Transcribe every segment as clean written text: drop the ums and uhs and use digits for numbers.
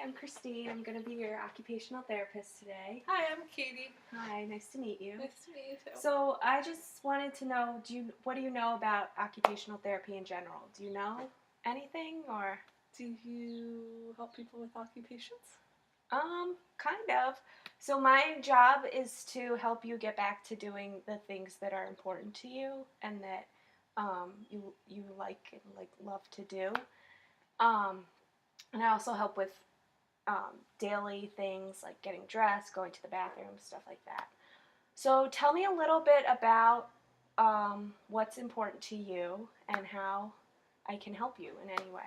I'm Christine. I'm going to be your occupational therapist today. Hi, I'm Katie. Hi, nice to meet you. Nice to meet you too. So I just wanted to know, what do you know about occupational therapy in general? Do you know anything or? Do you help people with occupations? Kind of. So my job is to help you get back to doing the things that are important to you and that you like love to do. Um, and I also help with daily things like getting dressed, going to the bathroom, stuff like that. So tell me a little bit about what's important to you and how I can help you in any way.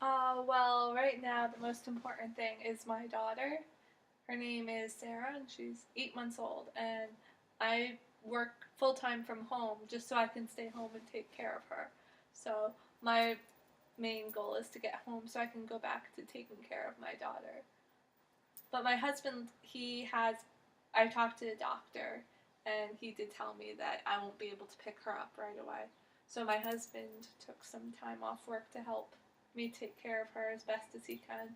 Well, right now the most important thing is my daughter. Her name is Sarah, and she's 8 months old. And I work full time from home just so I can stay home and take care of her. So my main goal is to get home so I can go back to taking care of my daughter. But my husband, I talked to a doctor, and he did tell me that I won't be able to pick her up right away. So my husband took some time off work to help me take care of her as best as he can.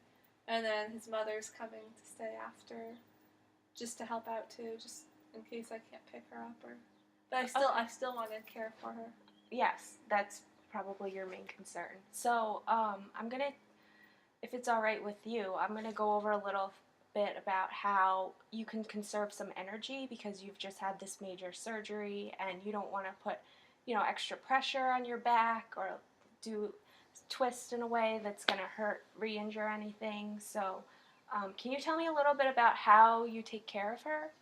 And then his mother's coming to stay after, just to help out too, just in case I can't pick her up. But I still want to care for her. Yes, that's probably your main concern. So I'm gonna, if it's all right with you, I'm gonna go over a little bit about how you can conserve some energy because you've just had this major surgery and you don't want to put, extra pressure on your back or do twist in a way that's going to hurt, re-injure anything. So can you tell me a little bit about how you take care of her?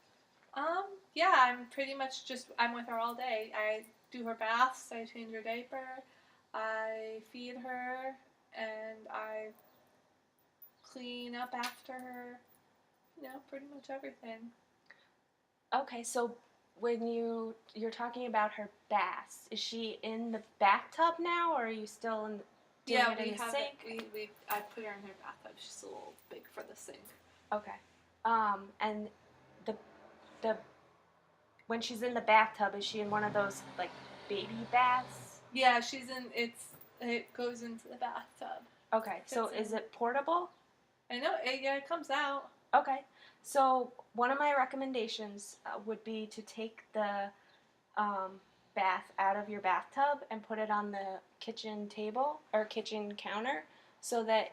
Yeah, I'm pretty much I'm with her all day. I do her baths, I change her diaper, I feed her, and I clean up after her, pretty much everything. Okay, so when you're talking about her baths, is she in the bathtub now, or are you still doing it in the sink? I put her in her bathtub. She's a little big for the sink. Okay, and the the when she's in the bathtub, is she in one of those like baby baths? Yeah, it goes into the bathtub. Okay, so is it portable? I know. It comes out. Okay, so one of my recommendations would be to take the bath out of your bathtub and put it on the kitchen table or kitchen counter so that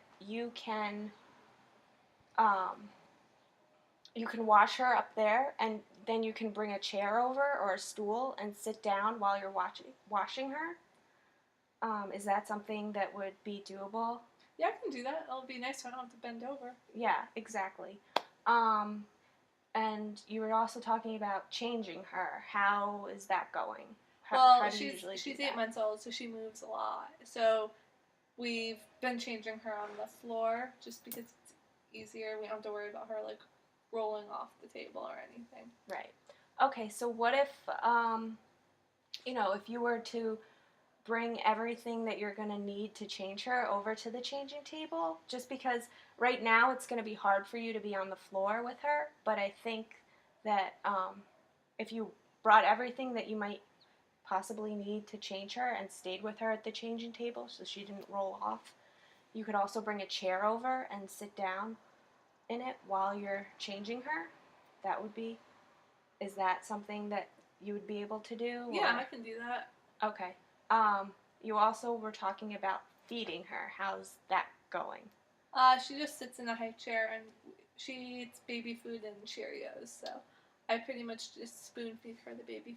um, you can wash her up there, and then you can bring a chair over or a stool and sit down while you're washing her. Is that something that would be doable? Yeah, I can do that. It'll be nice so I don't have to bend over. Yeah, exactly. And you were also talking about changing her. How is that going? Well, she's 8 months old, so she moves a lot. So we've been changing her on the floor just because it's easier. We don't have to worry about her like rolling off the table or anything. Right. Okay, so what if, if you were to bring everything that you're going to need to change her over to the changing table? Just because right now it's going to be hard for you to be on the floor with her, but I think that if you brought everything that you might possibly need to change her and stayed with her at the changing table so she didn't roll off, you could also bring a chair over and sit down in it while you're changing her. Is that something that you would be able to do? Yeah, I can do that. Okay. You also were talking about feeding her. How's that going? She just sits in a high chair and she eats baby food and Cheerios. So I pretty much just spoon feed her the baby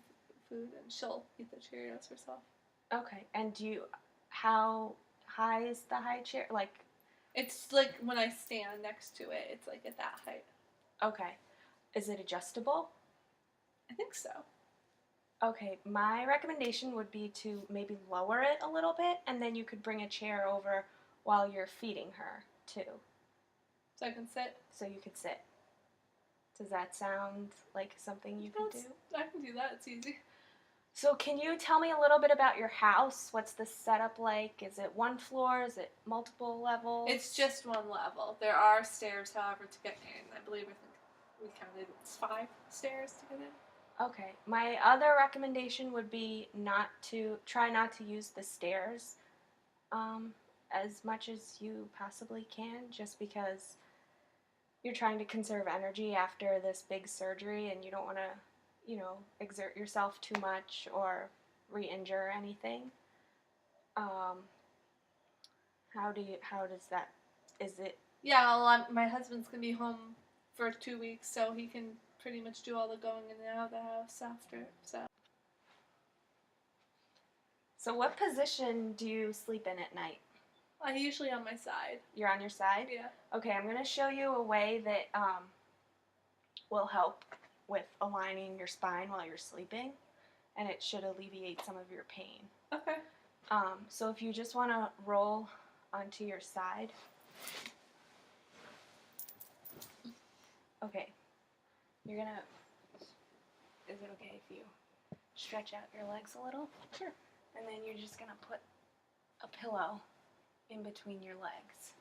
food and she'll eat the Cheerios herself. Okay. And how high is the high chair? Like, it's like when I stand next to it, it's like at that height. Okay. Is it adjustable? I think so. Okay, my recommendation would be to maybe lower it a little bit, and then you could bring a chair over while you're feeding her, too. So I can sit? So you could sit. Does that sound like something you could do? I can do that. It's easy. So can you tell me a little bit about your house? What's the setup like? Is it one floor? Is it multiple levels? It's just one level. There are stairs, however, to get in. I think we counted it's 5 stairs to get in. Okay. My other recommendation would be try not to use the stairs as much as you possibly can, just because you're trying to conserve energy after this big surgery and you don't want to, exert yourself too much or re-injure anything. Um, how does that, is it, Yeah, well, my husband's gonna be home for 2 weeks, so he can pretty much do all the going in and out of the house after. so what position do you sleep in at night? I'm usually on my side. You're on your side? Yeah. Okay, I'm going to show you a way that will help with aligning your spine while you're sleeping, and it should alleviate some of your pain. Okay. So if you just want to roll onto your side. Okay. You're going to, is it okay if you stretch out your legs a little? Sure. And then you're just going to put a pillow in between your legs.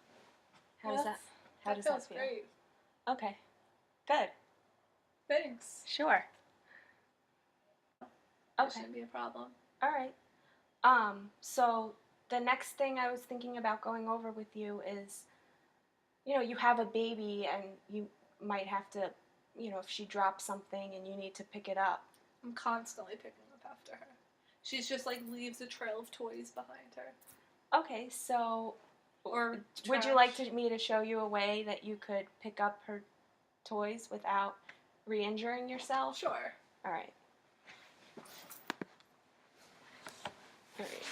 How does that feel? Great. Okay. Good. Thanks. Sure. That Okay. shouldn't be a problem. All right. So the next thing I was thinking about going over with you is, you have a baby and you might have to, if she drops something and you need to pick it up. I'm constantly picking up after her. She's just like leaves a trail of toys behind her. Okay, so Or would you trash. like me to show you a way that you could pick up her toys without re-injuring yourself? Sure. All right. All right.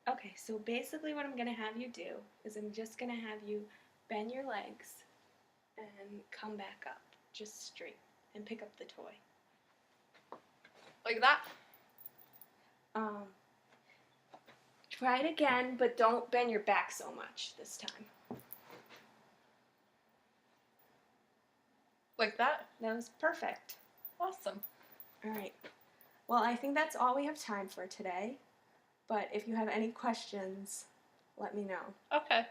Okay, so basically what I'm going to have you do is I'm just going to have you bend your legs and come back up, just straight, and pick up the toy. Like that? Try it again, but don't bend your back so much this time. Like that? That was perfect. Awesome. All right. Well, I think that's all we have time for today. But if you have any questions, let me know. Okay.